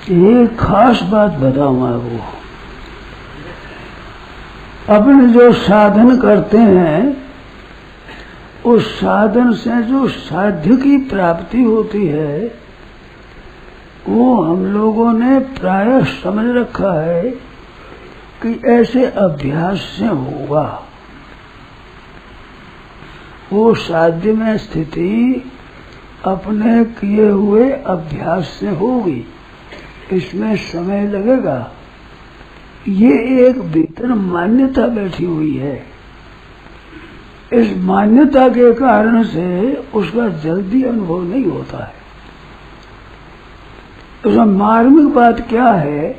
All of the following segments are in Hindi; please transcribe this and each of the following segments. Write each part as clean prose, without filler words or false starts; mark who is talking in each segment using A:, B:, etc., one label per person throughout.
A: एक खास बात बताऊं आपको। अपने जो साधन करते हैं उस साधन से जो साध्य की प्राप्ति होती है वो हम लोगों ने प्रायः समझ रखा है कि ऐसे अभ्यास से होगा। वो साध्य में स्थिति अपने किए हुए अभ्यास से होगी, इसमें समय लगेगा। ये एक भीतर मान्यता बैठी हुई है। इस मान्यता के कारण से उसका जल्दी अनुभव नहीं होता है। उसमें मार्मिक बात क्या है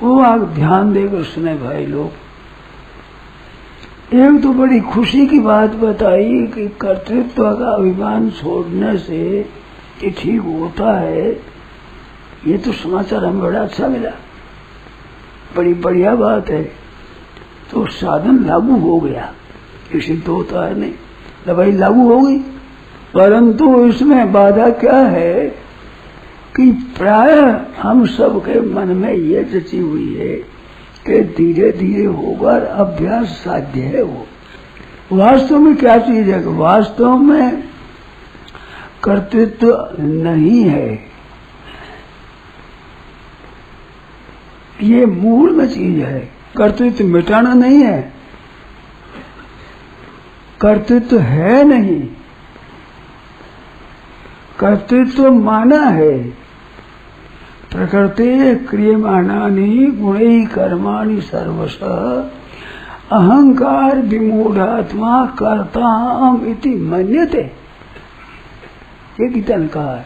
A: वो आप ध्यान देकर सुने भाई लोग। एक तो बड़ी खुशी की बात बताई कि कर्तृत्व का अभिमान छोड़ने से ये ठीक होता है। ये तो समाचार हमें बड़ा अच्छा मिला, बड़ी बढ़िया बात है। तो साधन लागू हो गया, ये सिद्ध होता है नहीं, दवाई लागू हो गई। परंतु इसमें बाधा क्या है कि प्राय हम सब के मन में ये रची हुई है कि धीरे धीरे होगा, अभ्यास साध्य है। वो वास्तव में क्या चीज है? वास्तव में कर्तृत्व नहीं है, ये मूल में चीज है। कर्तृत्व मिटाना नहीं है, कर्तृत्व है नहीं, कर्तृत्व माना है। प्रकृते क्रियमाणानि गुणैः कर्माणि सर्वशः अहंकार विमूढ़ात्मा कर्ताहम् इति मन्यते। ये गीता ने कहा है।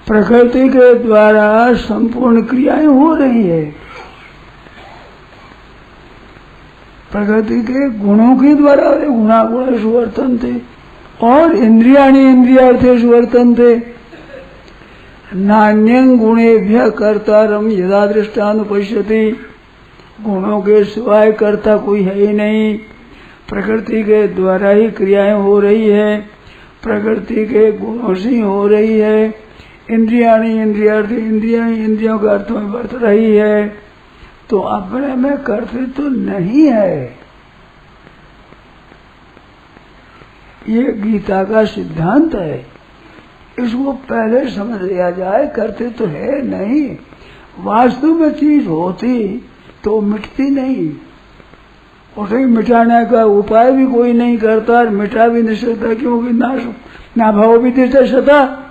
A: प्रकृति के द्वारा संपूर्ण क्रियाएं हो रही है, प्रकृति के गुणों के द्वारा गुणा गुणेषु वर्तन्ते और इंद्रियाणि इंद्रियार्थेषु वर्तन्ते। नान्यं गुणेभ्यः कर्तारं यदा दृष्टानुपश्यति। गुणों के सिवाय कर्ता कोई है ही नहीं। प्रकृति के द्वारा ही क्रियाएं हो रही है, प्रकृति के गुणों से ही हो रही है। इंद्रियाणि इंद्रियार्थ, इंद्रियां इंद्रियों के अर्थ में बरत रही है। तो अपने में कर्तृत्व नहीं है। ये गीता का सिद्धांत है, इसको पहले समझ लिया जाए। कर्तृत्व है नहीं, वास्तव में चीज होती तो मिटती नहीं। उसे मिटाने का उपाय भी कोई नहीं करता और मिटा भी नहीं सकता, क्योंकि ना भाव भी दृष्टा सता।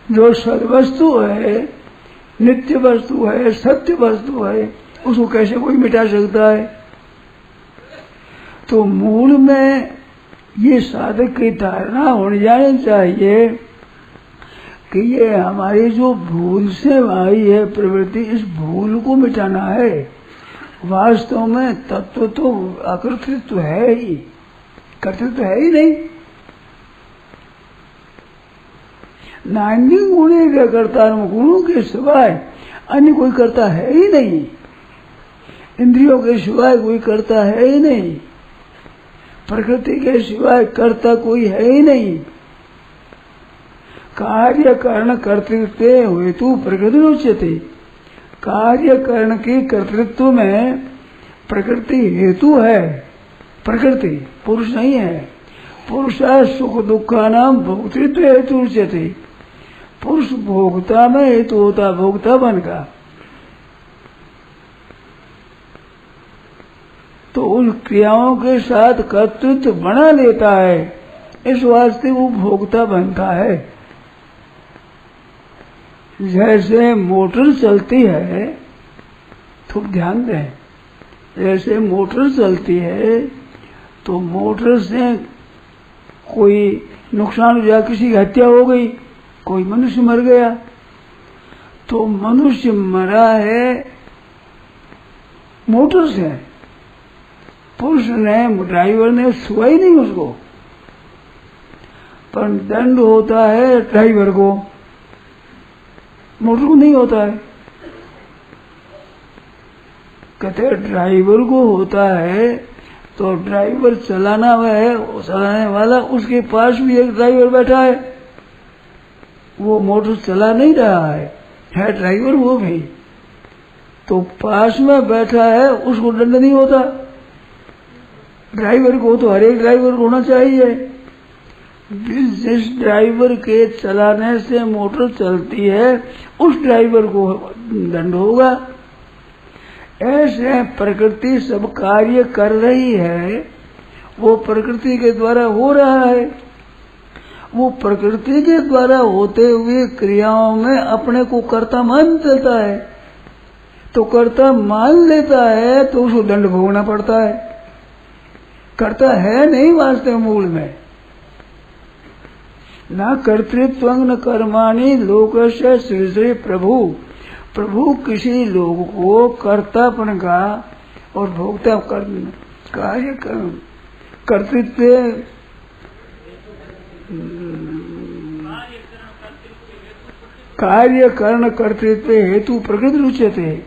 A: जो सद्वस्तु है, नित्य वस्तु है, सत्य वस्तु है, उसको कैसे कोई मिटा सकता है? तो मूल में ये साधक की धारणा होनी जानी चाहिए कि ये हमारी जो भूल से आई है प्रवृत्ति, इस भूल को मिटाना है। वास्तव में तत्व तो अकर्तृत्व है ही, कर्तृत्व है ही नहीं। नान्य गुणे क्या करता, गुणों के सिवाय अन्य कोई करता है ही नहीं। इंद्रियों के सिवाय कोई करता है ही नहीं, प्रकृति के सिवाय कर्ता कोई है ही नहीं। कार्य कर्ण कर्तृत्व हेतु प्रकृति उच्यते। कार्य कर्ण के कर्तृत्व में प्रकृति हेतु है, प्रकृति पुरुष नहीं है। पुरुष सुख दुखानाम भोक्तृत्व हेतु उच्यते। पुरुष भोक्ता में हेतु होता, भोक्ता बन का। तो उन क्रियाओं के साथ कर्तृत्व बना लेता है, इस वास्ते वो भोक्ता बनता है। जैसे मोटर चलती है, तो ध्यान दें, जैसे मोटर चलती है तो मोटर से कोई नुकसान हो गया, किसी की हत्या हो गई, कोई मनुष्य मर गया, तो मनुष्य मरा है मोटर से। पुरुष ने, ड्राइवर ने छुआ ही नहीं उसको, पर दंड होता है ड्राइवर को, मोटर को नहीं होता है। कहते ड्राइवर को होता है, तो ड्राइवर चलाने वाला, उसके पास भी एक ड्राइवर बैठा है, वो मोटर चला नहीं रहा है ड्राइवर वो भी, तो पास में बैठा है उसको दंड नहीं होता। ड्राइवर को तो हर एक ड्राइवर को होना चाहिए। जिस ड्राइवर के चलाने से मोटर चलती है उस ड्राइवर को दंड होगा। ऐसे प्रकृति सब कार्य कर रही है, वो प्रकृति के द्वारा हो रहा है। वो प्रकृति के द्वारा होते हुए क्रियाओं में अपने को कर्ता मान लेता है, तो कर्ता मान लेता है तो उसको दंड भोगना पड़ता है। कर्ता है नहीं वास्तव मूल में। न कर्तृत्व न कर्माणि लोकस्य सृजते प्रभु। प्रभु किसी लोग को कर्तापन का और भोक्ता कार्य कर्तृत्व कार्य कर्ण कर्तृत्व हेतु प्रकृति रुच्यते।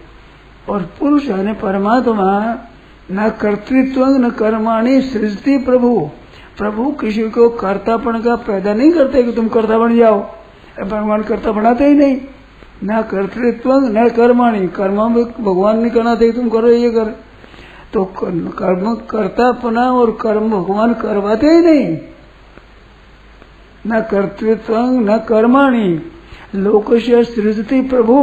A: और पुरुष यानी परमात्मा न कर्तृत्व न कर्माणि सृजति प्रभु। प्रभु किसी को कर्तापन का पैदा नहीं करते कि तुम कर्ता बन जाओ। भगवान कर्ता बनाते ही नहीं। न कर्तृत्व न कर्माणि, कर्म में भगवान नहीं करना थे तुम करो ये कर, तो कर्म कर्तापना और कर्म भगवान करवाते ही नहीं। न कर्तृत्व न कर्माणि लोकस्य सृजति प्रभु।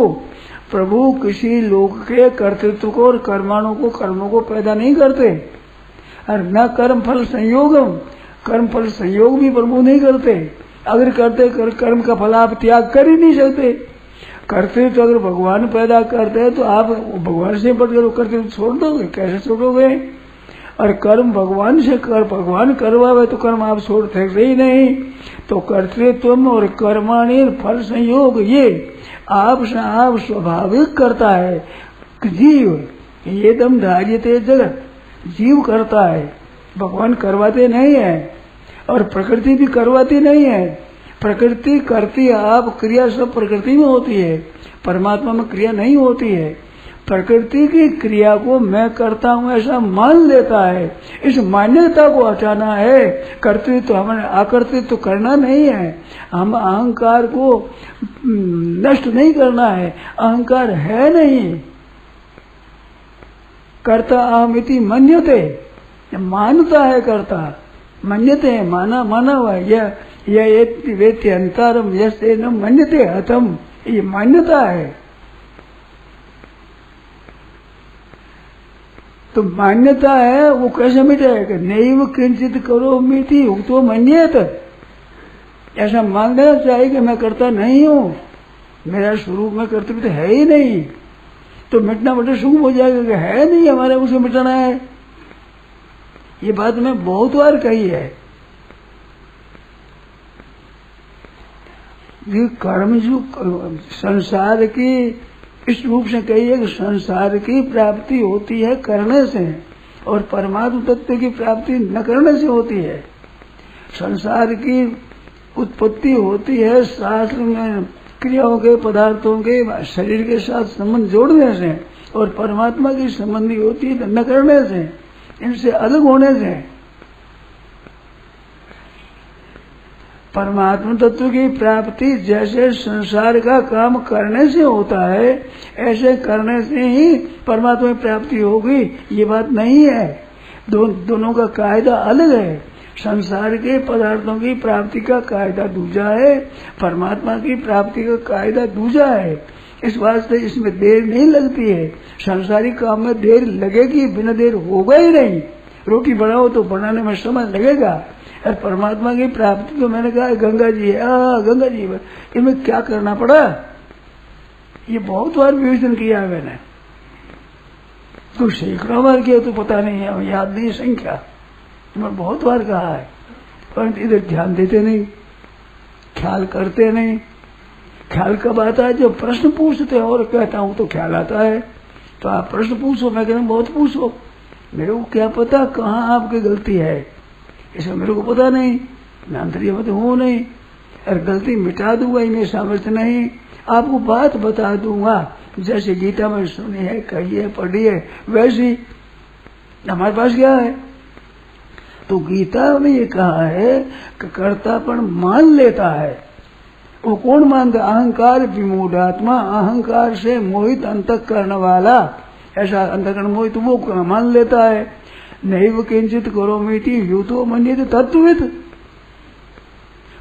A: प्रभु किसी लोक के कर्तृत्व को और कर्माणु को कर्मों को पैदा नहीं करते। और न कर्म फल संयोगम, कर्म फल संयोग भी प्रभु नहीं करते। अगर करते कर्म का फल आप त्याग कर ही नहीं सकते। करते तो अगर भगवान पैदा करते हैं तो आप भगवान से बढ़कर कर्तव्य छोड़ दोगे, कैसे छोड़ोगे? और कर्म भगवान से भगवान करवावे तो कर्म आप छोड़ सकते ही नहीं। तो कर्तृत्व और कर्माणि फल संयोग ये आप स्वाभाविक करता है जीव। ये दम धार्यते जगत, जीव करता है, भगवान करवाते नहीं है। और प्रकृति भी करवाती नहीं है। प्रकृति करती है, आप क्रिया सब प्रकृति में होती है, परमात्मा में क्रिया नहीं होती है। प्रकृति की क्रिया को मैं करता हूँ ऐसा मान लेता है। इस मान्यता को हटाना है। कर्तृत्व हमें आकर्तित्व करना नहीं है। हम अहंकार को नष्ट नहीं करना है। अहंकार है नहीं। कर्ता अहमिति मन्यते, मानता है कर्ता, मन्यते है, माना हुआ यह वेत्य अंतरम यस्ते न मन्यते हतम, ये मान्यता है। तो मान्यता है वो कैसे मिटेगा? नैव किंचित करो मिति तो मन्येत। ऐसा मानना चाहिए कि मैं करता नहीं हूँ, मेरा स्वरूप में कर्तव्य है ही नहीं, तो मिटना बटे शुभ हो जाएगा कि है नहीं हमारे उसे मिटाना है। ये बात मैं बहुत बार कही है। ये कर्म जो संसार की इस रूप से कही है कि संसार की प्राप्ति होती है करने से और परमात्म तत्व की प्राप्ति न करने से होती है। संसार की उत्पत्ति होती है शास्त्र में क्रियाओं के पदार्थों के शरीर के साथ संबंध जोड़ने से, और परमात्मा की संबंधी होती है न करने से, इनसे अलग होने से। परमात्मा तत्व की प्राप्ति जैसे संसार का काम करने से होता है, ऐसे करने से ही परमात्मा की प्राप्ति होगी, ये बात नहीं है। दोनों का कायदा अलग है। संसार के पदार्थों की प्राप्ति का कायदा दूजा है, परमात्मा की प्राप्ति का कायदा दूजा है। इस वास्ते इसमें देर नहीं लगती है। संसारी काम में देर लगेगी, बिना देर होगा ही नहीं। रोटी बनाओ तो बनाने में समय लगेगा, और परमात्मा की प्राप्ति तो मैंने कहा गंगा जी है, गंगा जी है, इनमें क्या करना पड़ा? ये बहुत बार विवेचन किया है मैंने, तो सैकड़ों बार किया तो पता नहीं है, याद नहीं संख्या, मैं बहुत बार कहा है, परंतु इधर ध्यान देते नहीं, ख्याल करते नहीं। ख्याल कब आता है? जब प्रश्न पूछते और कहता हूँ तो ख्याल आता है। तो आप प्रश्न पूछो, मैं कहता हूँ बहुत पूछो, मेरे को क्या पता कहाँ आपकी गलती है, इसमें मेरे को पता नहीं, मैं अंतर्य मत हूँ नहीं, और गलती मिटा दूंगा इन्हें सामर्थ्य नहीं। आपको बात बता दूंगा, जैसे गीता में सुनी है, कही है, पढ़ी है, वैसी हमारे पास क्या है। तो गीता में ये कहा है कि कर्तापन मान लेता है, वो कौन मानता? अहंकार विमूढ़ आत्मा, अहंकार से मोहित अंतःकरण वाला, ऐसा अंतःकरण मोहित वो मान लेता है। नैव किंचित करोमीति यूतो मन्यते तत्त्ववित्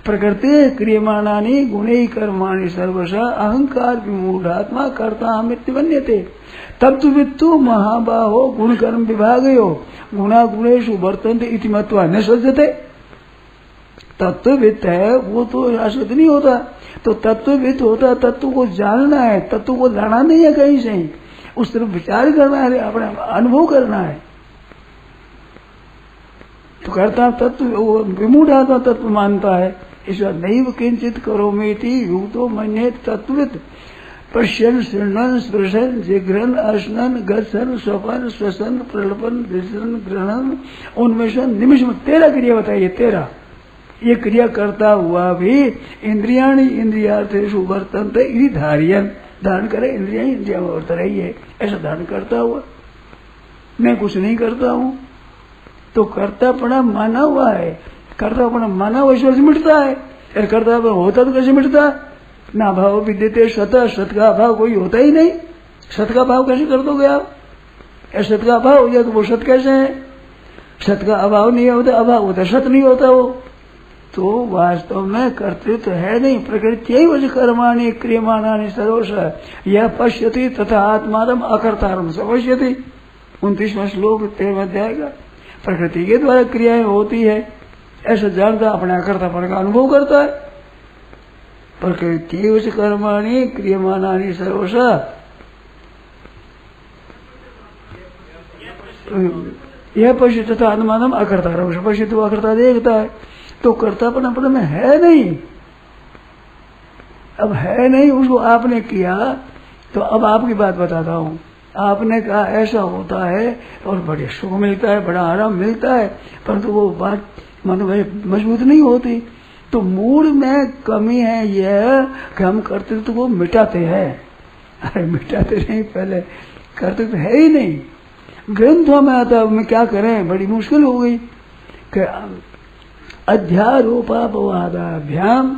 A: प्रकृते क्रियमाणानि गुणै कर्माणि सर्वशः अहंकार विमूढ़ात्मा कर्ताहमिति मन्यते। तत्त्ववित् तो महाबाहो गुण कर्म विभागयो गुणा गुणेषु वर्तन्ते इति मत्वा न सज्जते। तत्ववित् है वो तो शाश्वत नहीं होता, तो तत्ववित् होता तत्व को जानना है, तत्व को लाना नहीं है कहीं से, उस तरफ विचार करना है, अपना अनुभव करना है। तो करता तत्व वो विमूढ़ आत्मा तत्व मानता है। ईश्वर नैव किंचित करोमीति युक्तो मन्येत तत्त्ववित् पश्यन् शृण्वन् स्पृशन् जिघ्रन् अश्नन् गच्छन् स्वपन् श्वसन् प्रलपन् विसरन् ग्रहणन् उन्मेषन् निमिषम्। 13 क्रिया बताइए, 13 ये क्रिया करता हुआ भी इंद्रियाणि इंद्रियार्थेषु वर्तन्ते इति धारयन्, धारण करे इंद्रिया इंद्रिया में वर्त रही है, ऐसा धारण करता हुआ। मैं कुछ नहीं करता हूँ, तो कर्तापना माना हुआ है, कर्तापना माना हुआ ईश्वर से मिटता है। अरे कर्तापना होता तो कैसे मिटता? ना भाव विद्यते स्वतः, सत का अभाव कोई होता ही नहीं। सत का भाव कैसे कर दोगे आप? सत का अभाव हो जाए तो वो सत कैसे है? सत का अभाव नहीं होता, अभाव होता सत नहीं होता वो। तो वास्तव में कर्तृत्व है नहीं। प्रकृति कर्माणि क्रियमाणानि सर्वशः यह पश्यति तथा आत्मारम अकर्तारम स पश्यति। 29वां श्लोक 13वां अध्याय का। प्रकृति के द्वारा क्रियाएं होती है ऐसा जानता, अपने अकर्तापन का अनुभव करता है। प्रकृति कर्माणि क्रियमाणानि सर्वशः यह पश्य तथा आत्मानम अकर्तारम स पश्यति, वो अकर्ता देखता है। तो कर्तापन अपने में है नहीं, अब है नहीं, उसको आपने किया। तो अब आपकी बात बताता हूँ। आपने कहा ऐसा होता है और बड़े सुख मिलता है, बड़ा आराम मिलता है, परंतु वो बात मतलब मजबूत नहीं होती। तो मूल में कमी है यह कि हम कर्तृत्व को मिटाते हैं। अरे मिटाते नहीं, पहले कर्तृत्व है ही नहीं। ग्रंथों में आता है, क्या करें, बड़ी मुश्किल हो गई कि अध्यारोपापवादाभ्याम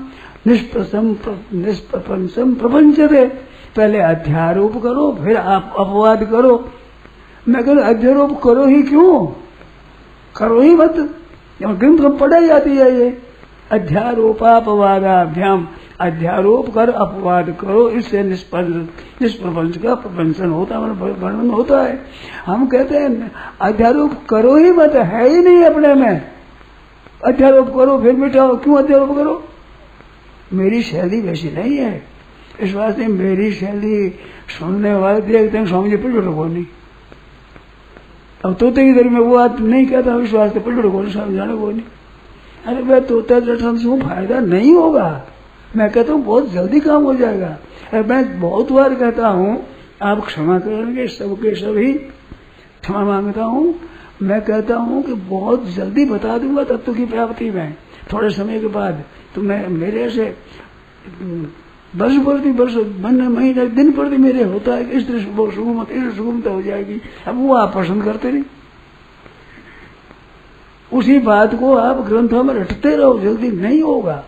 A: निष्प्रपंचम प्रपंचते। पहले अध्यारोप करो फिर आप अपवाद करो। मैं कहूँ अध्यारोप करो ही क्यों, करो ही मत। ग्रंथ में पढ़ाई जाती है ये अध्यारोपापवादाभ्याम, अध्यारोप कर अपवाद करो, इससे निष्प्रपंच का प्रपंचन होता है, वर्णन होता है। हम कहते हैं अध्यारोप करो ही मत, है ही नहीं अपने में। अध्यारोप करो फिर मिटाओ, क्यों अध्यारोप करो? मेरी शैली वैसी नहीं है। इस वास्ते मेरी शैली सुनने वाले देखते हैं स्वामी जी पिलड़ को नहीं। अब तोते की दरी में वो बात नहीं कहता, इस वास्ते पिलड़ को नहीं, स्वामी जाने को नहीं। अरे भाई तोता दर्शन से फायदा नहीं होगा। मैं कहता हूँ बहुत जल्दी काम हो जाएगा। अरे मैं बहुत बार कहता हूँ, आप क्षमा करेंगे, सबके सभी क्षमा मांगता हूँ। मैं कहता हूँ कि बहुत जल्दी बता दूंगा तत्व की प्राप्ति में, थोड़े समय के बाद। तो मैं मेरे से वर्ष प्रति वर्ष, महीने दिन प्रति मेरे होता है कि इस तरह सुगमता हो जाएगी। अब वो आप पसंद करते नहीं, उसी बात को आप ग्रंथों में रटते रहो, जल्दी नहीं होगा।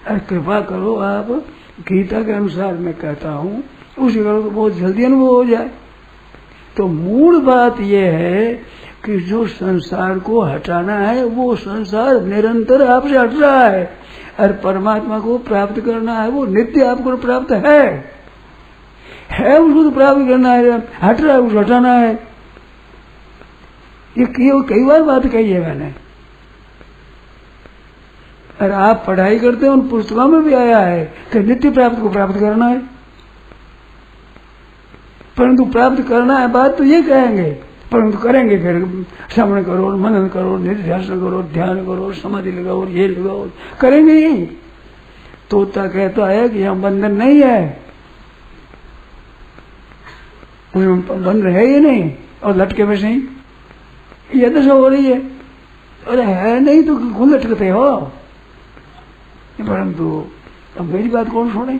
A: अरे कृपा करो, आप गीता के अनुसार मैं कहता हूँ उसी करो तो बहुत जल्दी अनुभव हो जाए। तो मूल बात यह है कि जो संसार को हटाना है वो संसार निरंतर आपसे हट रहा है, और परमात्मा को प्राप्त करना है वो नित्य आपको प्राप्त है उसको तो प्राप्त करना है, हट रहा है उसको हटाना है। ये कई बार बात कही है मैंने। और आप पढ़ाई करते हैं, उन पुस्तकों में भी आया है कि नित्य प्राप्त को प्राप्त करना है, परंतु प्राप्त करना है बात तो ये कहेंगे, परंतु करेंगे फिर श्रवण करो, मनन करो, निध्यासन करो, ध्यान करो, समाधि लगाओ, ये लगाओ, करेंगे ही। तोता कहता है कि यहाँ बंधन नहीं है, उसमें बंधन है ही नहीं, और लटके में सही ये दशा हो रही है। अरे है नहीं तो क्यों लटकते हो? परंतु अब मेरी बात कौन सुने,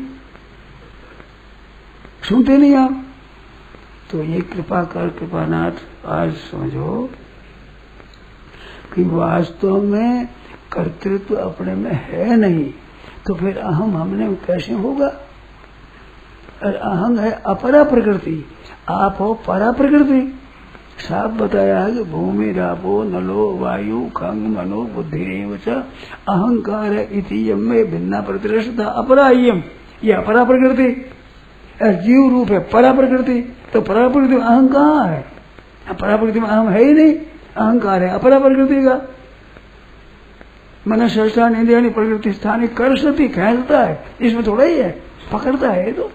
A: सुनते नहीं आप। तो ये कृपा कर कृपानाथ आज समझो कि वास्तव में कर्तृत्व अपने में है नहीं, तो फिर अहम हमने कैसे होगा? और अहम है अपरा प्रकृति, आप हो परा प्रकृति। साफ बताया है कि भूमि रापो नलो वायु खंग मनो बुद्धि च अहंकार इति यमे भिन्ना प्रतिरक्षता अपरायम, ये अपरा प्रकृति। जीव रूप है परा प्रकृति, तो परा प्रकृति में अहं कहाँ है? परा प्रकृति में अहम है ही नहीं, अहंकार है अपरा प्रकृति का। मन संस्थान इंद्रियाणी प्रकृति स्थानिक कर सती खेलता है, इसमें थोड़ा ही है, पकड़ता है। तो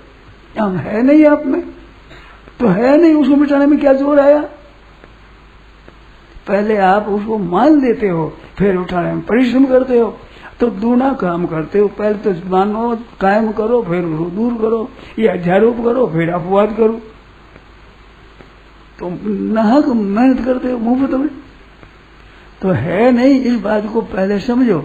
A: हम है नहीं आप में, तो है नहीं, उसको मिटाने में क्या जोर आया? पहले आप उसको मान लेते हो, फिर उठाने में परिश्रम करते हो, तो दूना काम करते हो। पहले तो मानो कायम करो, फिर उसको दूर करो, या अध्यारोप करो, फिर अपवाद करो। तो नाहक मेहनत करते हो मुफ्त में, तो है नहीं। इस बात को पहले समझो,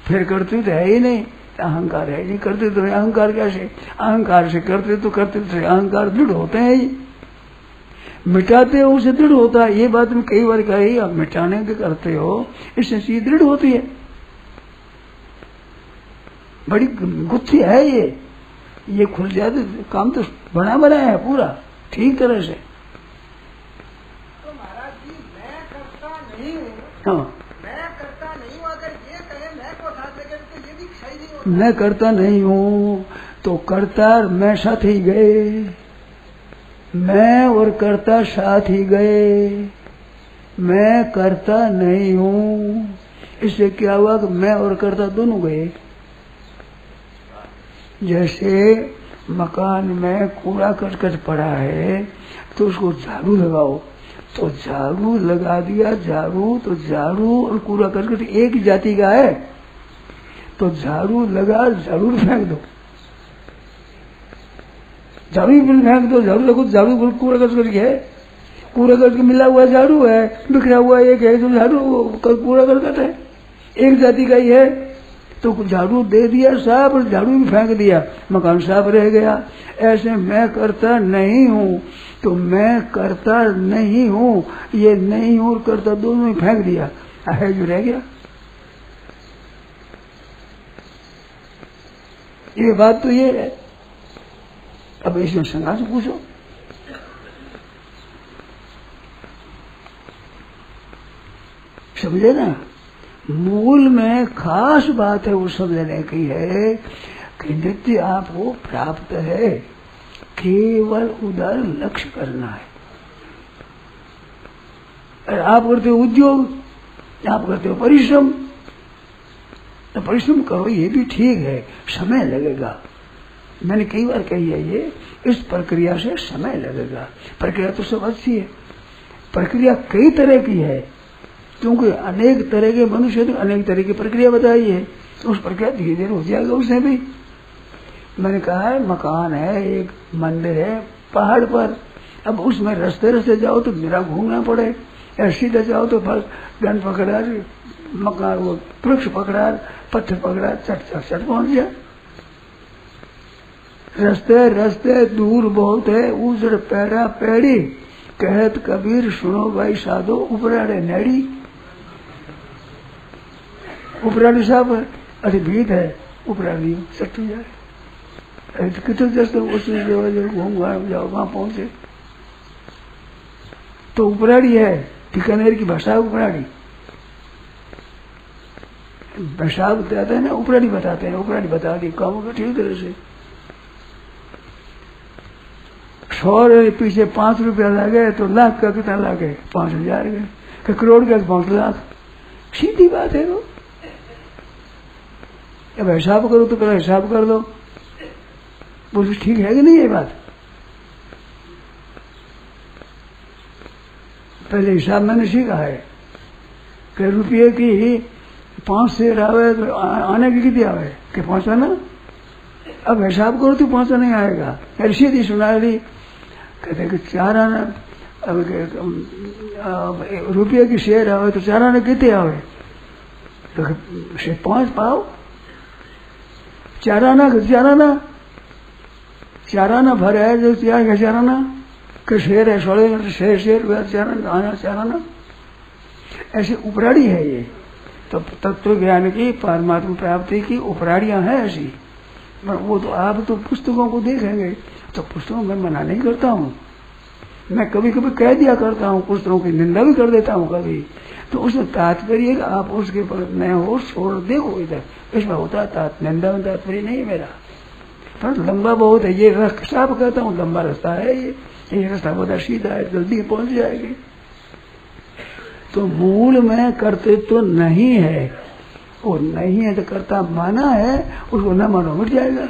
A: फिर करते तो है ही नहीं, अहंकार है नहीं, करते तो अहंकार कैसे? अहंकार से करते तो अहंकार दृढ़ होते हैं ही, मिटाते हो उसे दृढ़ होता है। ये बात में कई बार कही, आप मिटाने के करते हो, इससे चीज दृढ़ होती है। बड़ी गुत्थी है ये खुल जाए तो काम तो बना बनाया है पूरा ठीक तरह से।
B: तो महाराज जी मैं करता नहीं हूँ,
A: हाँ,
B: मैं करता नहीं हूँ, अगर ये कहे मैं को साथ लेकर तो ये भी सही नहीं होता।
A: मैं करता नहीं हूँ तो करता मैं साथ ही गए, मैं और करता साथ ही गए। मैं करता नहीं हूँ, इससे क्या हुआ कि मैं और करता दोनों गए। जैसे मकान में कूड़ा करकट पड़ा है तो उसको झाड़ू लगाओ, तो झाड़ू लगा दिया, झाड़ू तो झाड़ू और कूड़ा करकट एक ही जाति का है, तो झाड़ू लगा, झाड़ू फेंक दो, झाड़ू बिल फेंक दो, झाड़ू लगो, झाड़ू कूड़ा करकट है, कूड़ा करकट मिला हुआ झाड़ू है, बिखरा हुआ एक है, तो झाड़ू कूड़ा करकट है, एक जाति का ही है। तो झाड़ू दे दिया साफ और झाड़ू भी फेंक दिया, मकान साफ रह गया। ऐसे मैं करता नहीं हूँ, तो मैं करता नहीं हूँ, ये नहीं हूँ और करता दोनों ही फेंक दिया, है जो रह गया। ये बात तो ये है। अब इसमें शंका से पूछो, समझे ना? मूल में खास बात है वो समझने की है कि नित्य आपको प्राप्त है, केवल उधर लक्ष्य करना है। और आप करते हो उद्योग, आप करते हो परिश्रम, तो परिश्रम करो, ये भी ठीक है, समय लगेगा। मैंने कई बार कही है ये, इस प्रक्रिया से समय लगेगा। प्रक्रिया तो सब अच्छी है, प्रक्रिया कई तरह की है, क्योंकि अनेक तरह के मनुष्य तो अनेक तरह की प्रक्रिया बताई है, तो उस प्रक्रिया धीरे धीरे हो जाएगा उसमें भी। मैंने कहा है मकान है, एक मंदिर है पहाड़ पर, अब उसमें रास्ते रास्ते जाओ तो मेरा घूमना पड़े, या सीधा जाओ तो बस गन पकड़ा, मकान वो वृक्ष पकड़ा, पत्थर पकड़ा, चट चट चट पहुंच जाए। रास्ते रास्ते दूर बहुत है, उजड़ पैरा पैड़ी, कहत कबीर सुनो भाई साधो, उपराड़े नेड़ी। उपराड़ी साहब अरे भीत है, उपराड़ी सट जाए, कितने जैसे उसी जगह घूम घाम जाओ, वहां पहुंचे तो उपराड़ी है। बीकानेर की भाषा उपराड़ी, भाषा बताते हैं ना, उपराड़ी बताते हैं, उपराड़ी बता दी काम को ठीक तरह से। 100 पीछे 5 रुपया लगे तो लाख का कितना लगे? 5,000 गए, करोड़ का 5 लाख, सीधी बात है। वो अब हिसाब करो तो पहले हिसाब कर दो, बोलो ठीक है कि नहीं ये बात? पहले हिसाब मैंने सीखा है कि रुपये की 5 शेर आवे तो आने की कितनी आवे कि 5 आना। अब हिसाब करो तो 5 नहीं आएगा, सीधी सुना ली, कहते कि 4 आना। अब रुपये की शेर आवे तो 4 आने कितने आवे, तो 5 पाओ, 4 आना कि 4 आना, 4 आना भर है जो 4 आना कि शेर है, 16 शेर 4 आना 4 आना। ऐसे उपराड़ी है ये, तो तत्व ज्ञान की, परमात्मा प्राप्ति की उपराड़ियां हैं ऐसी। पर वो तो आप तो पुस्तकों को देखेंगे तो पुस्तकों में मना नहीं करता हूँ, मैं कभी कभी कह दिया करता हूँ, पुस्तकों की निंदा भी कर देता हूँ कभी, तो उसमें तात्पर्य आप उसके पर नए हो छोड़ देखो इधर, इसमें होता निंदा में तात्पर्य नहीं है मेरा। पर लंबा बहुत है ये रास्ता, साफ कहता हूँ लंबा रास्ता है ये रास्ता बहुत सीधा है, जल्दी पहुंच जाएगी। तो मूल में कर्तृत्व तो नहीं है, और नहीं है तो कर्ता माना है, उसको न मानो मिट जाएगा,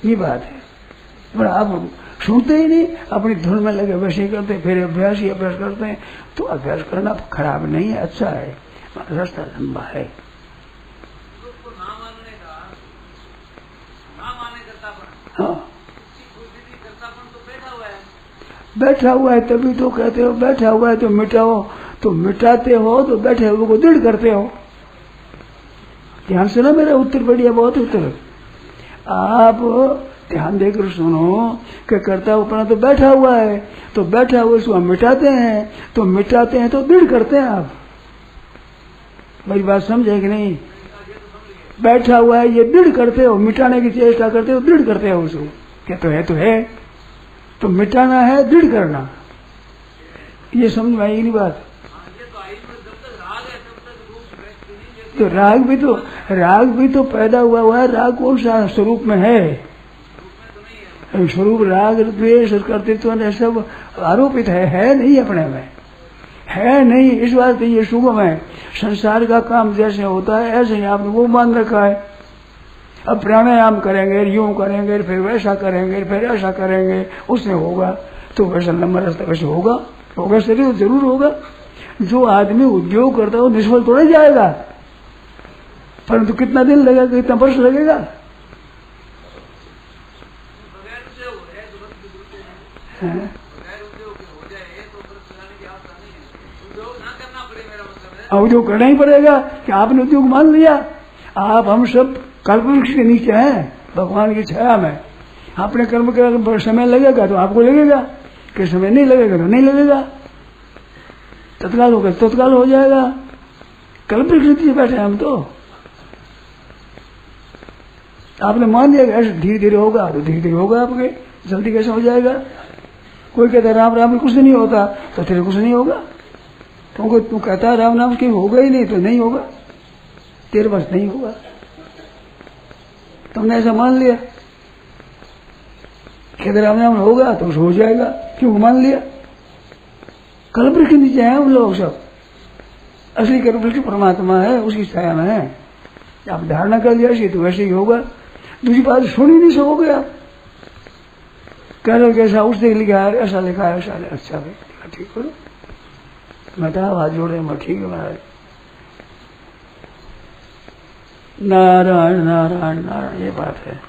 A: ये बात है। पर आप सुनते ही नहीं, अपनी धुन में लगे वैसे ही करते, फिर अभ्यास ही अभ्यास करते हैं। तो अभ्यास करना खराब नहीं है, अच्छा है, रास्ता लंबा है। हाँ बैठा हुआ है तभी तो कहते हो, बैठा हुआ है तो मिटाओ, तो मिटाते हो तो बैठे हुए को दृढ़ करते हो। ध्यान से ना मेरा उत्तर बढ़िया, बहुत उत्तर। आप ध्यान देकर सुनो कि कर्ता ऊपर तो बैठा हुआ है, तो बैठा हुआ उसको मिटाते हैं, तो मिटाते हैं तो दृढ़ करते हैं। आप मेरी बात समझे कि नहीं? बैठा हुआ है ये दृढ़ करते हो, मिटाने की चेष्टा करते हो, दृढ़ करते हो उसको, क्या तो है, तो मिटाना है दृढ़ करना, ये समझ में आएगी नहीं बात? तो राग भी तो पैदा हुआ है, राग कौन सा स्वरूप में है? स्वरूप राग द्वेष कर्तृत्व सब आरोपित है नहीं अपने में, है नहीं। इस बात ये सुगम है, संसार का काम जैसे होता है ऐसे ही आपने वो मान रखा है। अब प्राणायाम करेंगे, यूं करेंगे, फिर वैसा करेंगे, फिर ऐसा करेंगे, उससे होगा, तो वैसा लंबा रास्ता वैसे होगा शरीर जरूर होगा। जो आदमी उद्योग करता है वो निष्फल तो नहीं जाएगा, परंतु कितना दिन लगेगा, कितना वर्ष लगेगा? उद्योग करना ही पड़ेगा कि आपने उद्योग मान लिया। आप हम सब कल्पवृक्ष के नीचे हैं, भगवान की छाया में। अपने कर्म का समय लगेगा तो आपको लगेगा, कि समय नहीं लगेगा तो नहीं लगेगा, तत्काल होगा तत्काल हो जाएगा। कल्पवृक्ष नीचे बैठे हम तो, आपने मान लिया ऐसे धीरे धीरे होगा तो धीरे धीरे होगा, आपके जल्दी कैसे हो जाएगा? कोई कहता है राम राम में कुछ नहीं होता, तो तेरे कुछ नहीं होगा, क्योंकि तू कहता है राम नाम की होगा ही नहीं, तो नहीं होगा, तेरे पास नहीं होगा। तुमने ऐसा मान लिया कि राम नाम होगा तो हो जाएगा, क्यों मान लिया? कल्पवृक्ष के नीचे हैं हम लोग सब, असली कल्पवृक्ष परमात्मा है, उसकी छाया में है। आप धारणा कर लिया ऐसी तो वैसे ही होगा, दूसरी बात सुन ही नहीं सकोगे आप। कह रहे कैसा उसने लिखा है, ऐसा लिखा है, ऐसा अच्छा भाई ठीक करो, मैं तो हाथ जोड़े मैं ठीक है महाराज। नारायण नारायण नारायण, ये बात है।